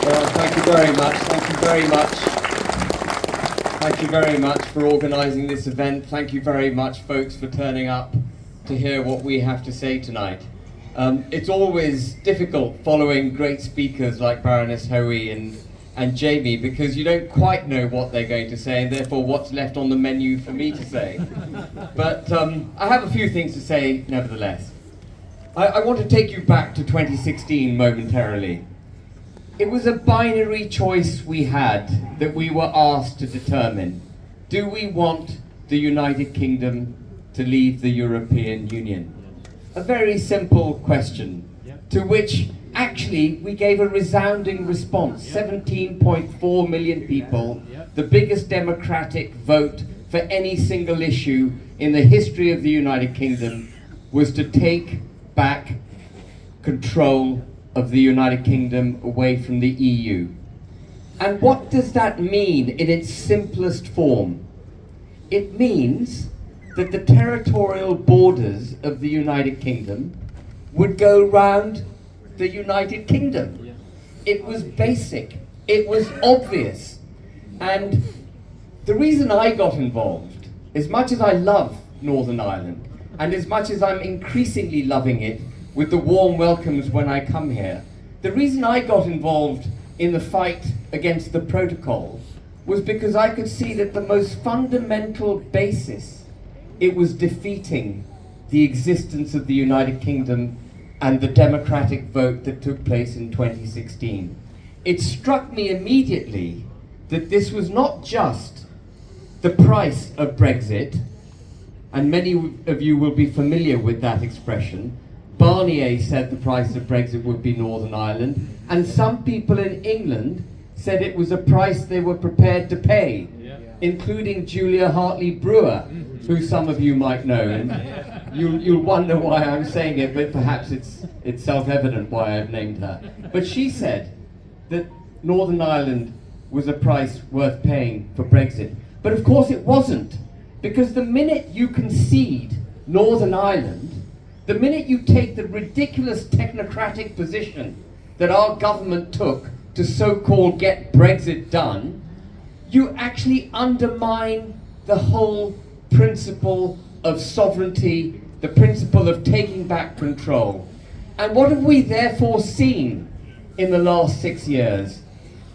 Well, thank you very much. Thank you very much. Thank you very much for organising this event. Thank you very much, folks, for turning up to hear what we have to say tonight. It's always difficult following great speakers like Baroness Hoey and Jamie, because you don't quite know what they're going to say and therefore what's left on the menu for me to say. But I have a few things to say nevertheless. I want to take you back to 2016 momentarily. It was a binary choice we had that we were asked to determine. Do we want the United Kingdom to leave the European Union? A very simple question, to which actually we gave a resounding response. 17.4 million people, the biggest democratic vote for any single issue in the history of the United Kingdom, was to take back control of the United Kingdom away from the EU. And what does that mean in its simplest form? It means that the territorial borders of the United Kingdom would go round the United Kingdom. It was basic, it was obvious. And the reason I got involved, as much as I love Northern Ireland, and as much as I'm increasingly loving it with the warm welcomes when I come here, the reason I got involved in the fight against the protocol was because I could see that the most fundamental basis, it was defeating the existence of the United Kingdom and the democratic vote that took place in 2016. It struck me immediately that this was not just the price of Brexit, and many of you will be familiar with that expression. Barnier said the price of Brexit would be Northern Ireland, and some people in England said it was a price they were prepared to pay, including Julia Hartley-Brewer, who some of you might know. And you'll wonder why I'm saying it, but perhaps it's self-evident why I've named her. But she said that Northern Ireland was a price worth paying for Brexit. But of course it wasn't, because the minute you concede Northern Ireland, the minute you take the ridiculous technocratic position that our government took to so-called get Brexit done, you actually undermine the whole principle of sovereignty, the principle of taking back control. And what have we therefore seen in the last 6 years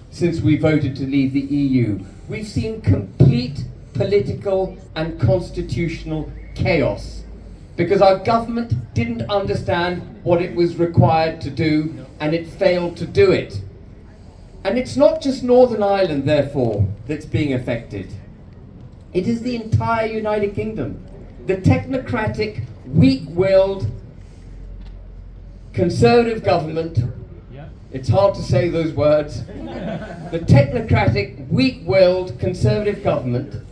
since we voted to leave the EU? We've seen complete political and constitutional chaos, because our government didn't understand what it was required to do, and it failed to do it. And it's not just Northern Ireland, therefore, that's being affected. It is the entire United Kingdom. The technocratic, weak-willed, conservative government, it's hard to say those words, the technocratic, weak-willed, conservative government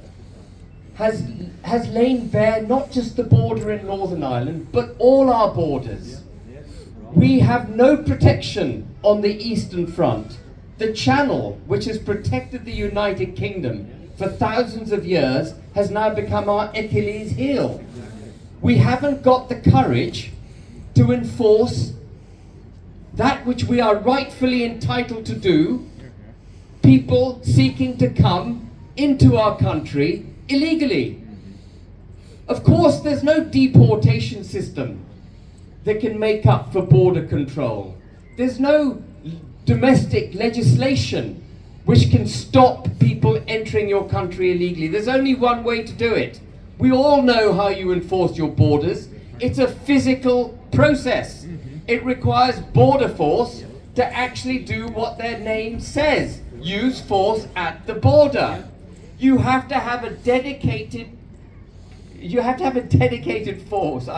has laid bare not just the border in Northern Ireland, but all our borders. We have no protection on the Eastern Front. The Channel, which has protected the United Kingdom for thousands of years, has now become our Achilles heel. We haven't got the courage to enforce that which we are rightfully entitled to do, people seeking to come into our country illegally. Of course, there's no deportation system that can make up for border control. There's no domestic legislation which can stop people entering your country illegally. There's only one way to do it. We all know how you enforce your borders. It's a physical process. It requires border force to actually do what their name says: use force at the border. You have to have a dedicated force.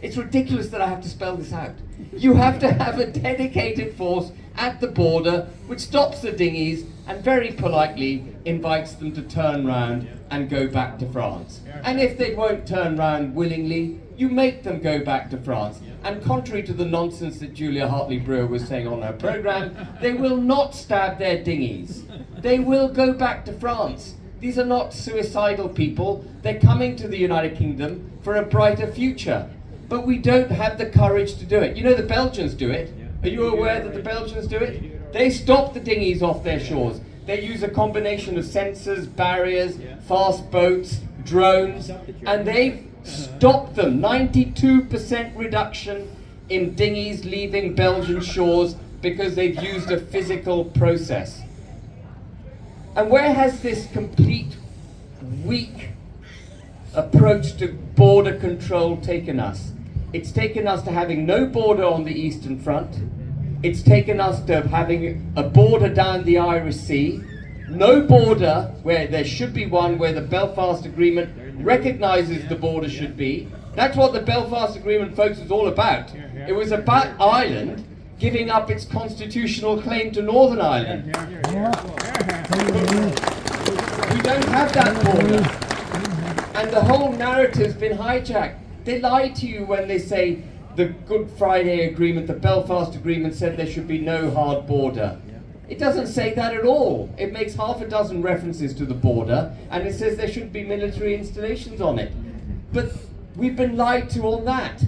It's ridiculous that I have to spell this out. You have to have a dedicated force at the border which stops the dinghies and very politely invites them to turn round and go back to France. And if they won't turn round willingly, you make them go back to France. And contrary to the nonsense that Julia Hartley-Brewer was saying on her programme, they will not stab their dinghies. They will go back to France. These are not suicidal people. They're coming to the United Kingdom for a brighter future. But we don't have the courage to do it. You know, the Belgians do it. Are you aware that the Belgians do it? They stop the dinghies off their shores. They use a combination of sensors, barriers, fast boats, drones, and they've stopped them. 92% reduction in dinghies leaving Belgian shores because they've used a physical process. And where has this complete weak approach to border control taken us? It's taken us to having no border on the Eastern Front. It's taken us to having a border down the Irish Sea. No border where there should be one, where the Belfast Agreement recognises the border should be. That's what the Belfast Agreement, folks, was all about. It was about Ireland giving up its constitutional claim to Northern Ireland. We don't have that border. And the whole narrative's been hijacked. They lie to you when they say the Good Friday Agreement, the Belfast Agreement said there should be no hard border. It doesn't say that at all. It makes half a dozen references to the border, and it says there shouldn't be military installations on it. But we've been lied to on that.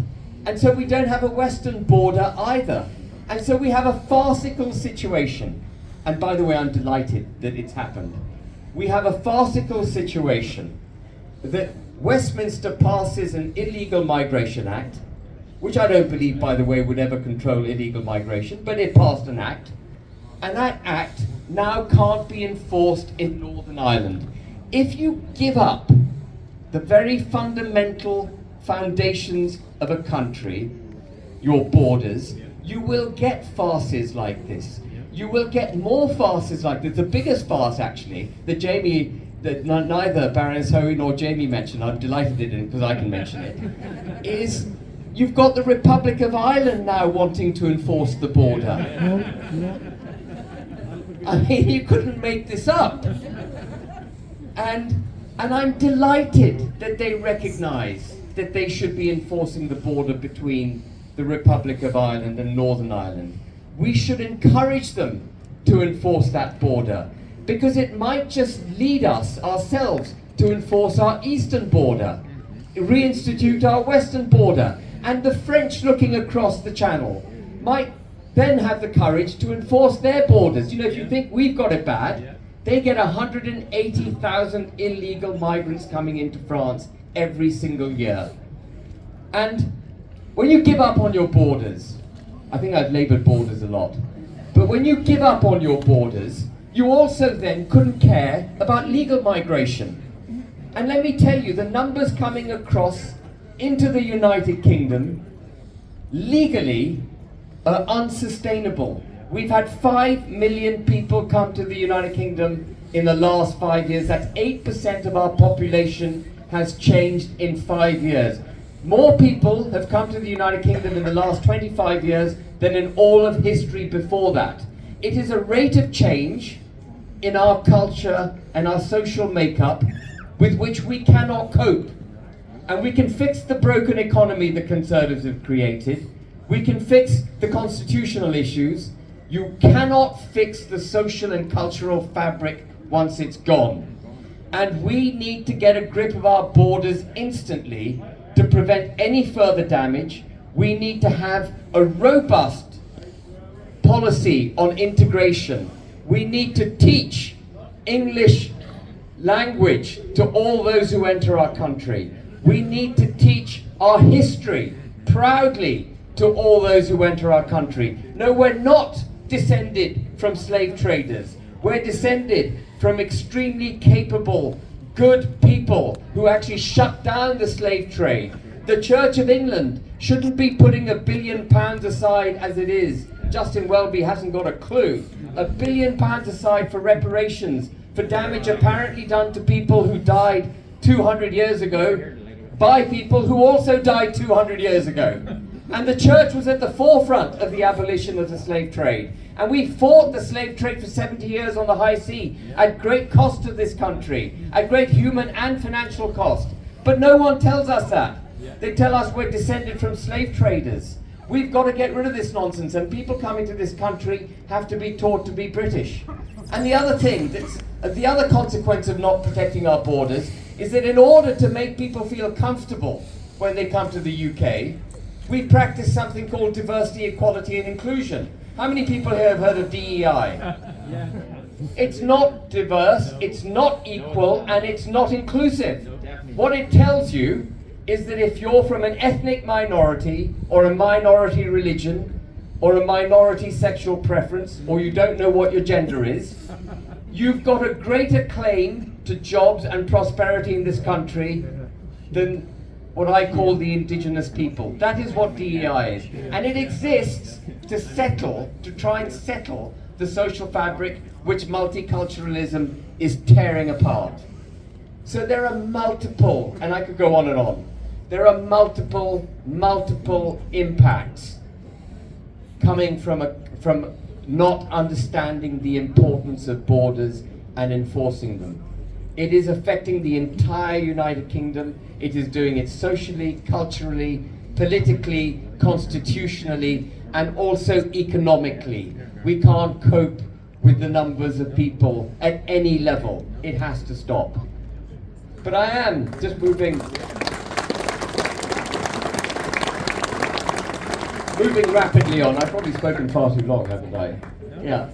And so we don't have a western border either. And so we have a farcical situation. And by the way, I'm delighted that it's happened. We have a farcical situation that Westminster passes an Illegal Migration Act, which I don't believe, by the way, would ever control illegal migration, but it passed an act. And that act now can't be enforced in Northern Ireland. If you give up the very fundamental foundations of a country, your borders, you will get farces like this. You will get more farces like this. The biggest farce, actually, that neither Baroness Hoey nor Jamie mentioned, I'm delighted it didn't because I can mention it, is you've got the Republic of Ireland now wanting to enforce the border. I mean, you couldn't make this up. And I'm delighted that they recognise that they should be enforcing the border between the Republic of Ireland and Northern Ireland. We should encourage them to enforce that border, because it might just lead us ourselves to enforce our eastern border, reinstitute our western border, and the French looking across the channel might then have the courage to enforce their borders. You know, if you think we've got it bad, they get 180,000 illegal migrants coming into France every single year. And when you give up on your borders, I think I've laboured borders a lot, but when you give up on your borders, you also then couldn't care about legal migration. And let me tell you, the numbers coming across into the United Kingdom legally are unsustainable. We've had 5 million people come to the United Kingdom in the last 5 years. That's 8% of our population has changed in 5 years. More people have come to the United Kingdom in the last 25 years than in all of history before that. It is a rate of change in our culture and our social makeup with which we cannot cope. And we can fix the broken economy the Conservatives have created. We can fix the constitutional issues. You cannot fix the social and cultural fabric once it's gone. And we need to get a grip of our borders instantly to prevent any further damage. We need to have a robust policy on integration. We need to teach English language to all those who enter our country. We need to teach our history proudly to all those who enter our country. No, we're not descended from slave traders. We're descended from extremely capable, good people who actually shut down the slave trade. The Church of England shouldn't be putting £1 billion aside as it is. Justin Welby hasn't got a clue. £1 billion aside for reparations, for damage apparently done to people who died 200 years ago by people who also died 200 years ago. And the church was at the forefront of the abolition of the slave trade. And we fought the slave trade for 70 years on the high sea, at great cost to this country, at great human and financial cost. But no one tells us that. They tell us we're descended from slave traders. We've got to get rid of this nonsense, and people coming to this country have to be taught to be British. And the other thing, the other consequence of not protecting our borders is that in order to make people feel comfortable when they come to the UK, We practice something called diversity, equality and inclusion. How many people here have heard of DEI? It's not diverse, it's not equal, and it's not inclusive. What it tells you is that if you're from an ethnic minority, or a minority religion, or a minority sexual preference, or you don't know what your gender is, you've got a greater claim to jobs and prosperity in this country than what I call the indigenous people. That is what DEI is. And it exists to try and settle the social fabric which multiculturalism is tearing apart. So there are multiple, and I could go on and on, there are multiple impacts coming from not understanding the importance of borders and enforcing them. It is affecting the entire United Kingdom. It is doing it socially, culturally, politically, constitutionally, and also economically. We can't cope with the numbers of people at any level. It has to stop. But I am just moving rapidly on. I've probably spoken far too long, haven't I? Yeah.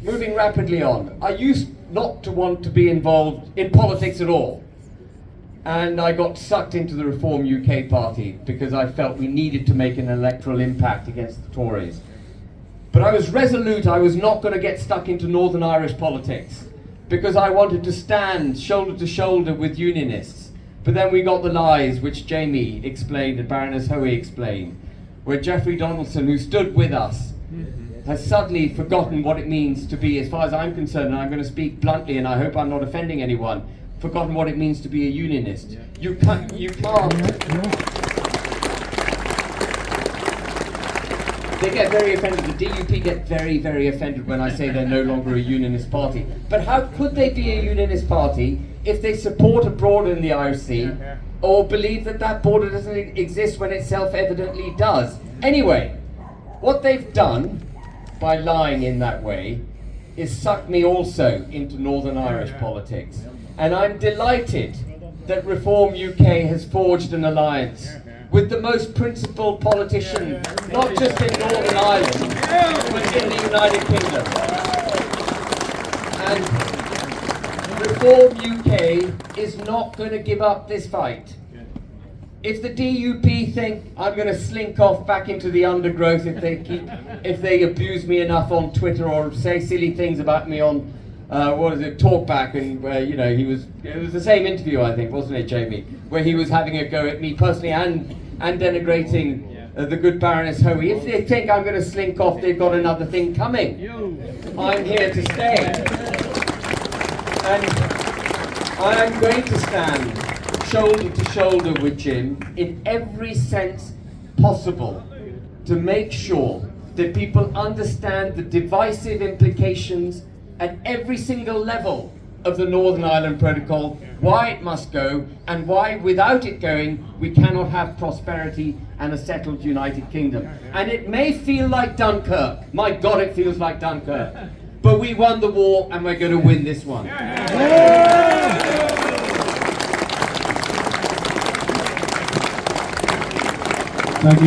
Moving rapidly on. I used not to want to be involved in politics at all. And I got sucked into the Reform UK party because I felt we needed to make an electoral impact against the Tories. But I was resolute I was not going to get stuck into Northern Irish politics because I wanted to stand shoulder to shoulder with unionists. But then we got the lies which Jamie explained and Baroness Hoey explained, where Jeffrey Donaldson, who stood with us, has suddenly forgotten what it means to be, as far as I'm concerned, and I'm going to speak bluntly and I hope I'm not offending anyone, forgotten what it means to be a unionist. You can't. They get very offended, the DUP get very, very offended when I say they're no longer a unionist party. But how could they be a unionist party if they support a border in the Irish Sea or believe that that border doesn't exist when it self-evidently does? Anyway, what they've done by lying in that way is suck me also into Northern Irish politics. And I'm delighted that Reform UK has forged an alliance with the most principled politician, not just in Northern Ireland, but in the United Kingdom. And Reform UK is not going to give up this fight. If the DUP think I'm going to slink off back into the undergrowth if they abuse me enough on Twitter or say silly things about me on Talkback, and where it was the same interview, I think, wasn't it, Jamie, where he was having a go at me personally and denigrating the good Baroness Hoey. If they think I'm going to slink off, they've got another thing coming. I'm here to stay, and I am going to stand shoulder to shoulder with Jim in every sense possible to make sure that people understand the divisive implications at every single level of the Northern Ireland Protocol, why it must go, and why without it going we cannot have prosperity and a settled United Kingdom. And it may feel like Dunkirk, my God it feels like Dunkirk, but we won the war and we're going to win this one. Thank you.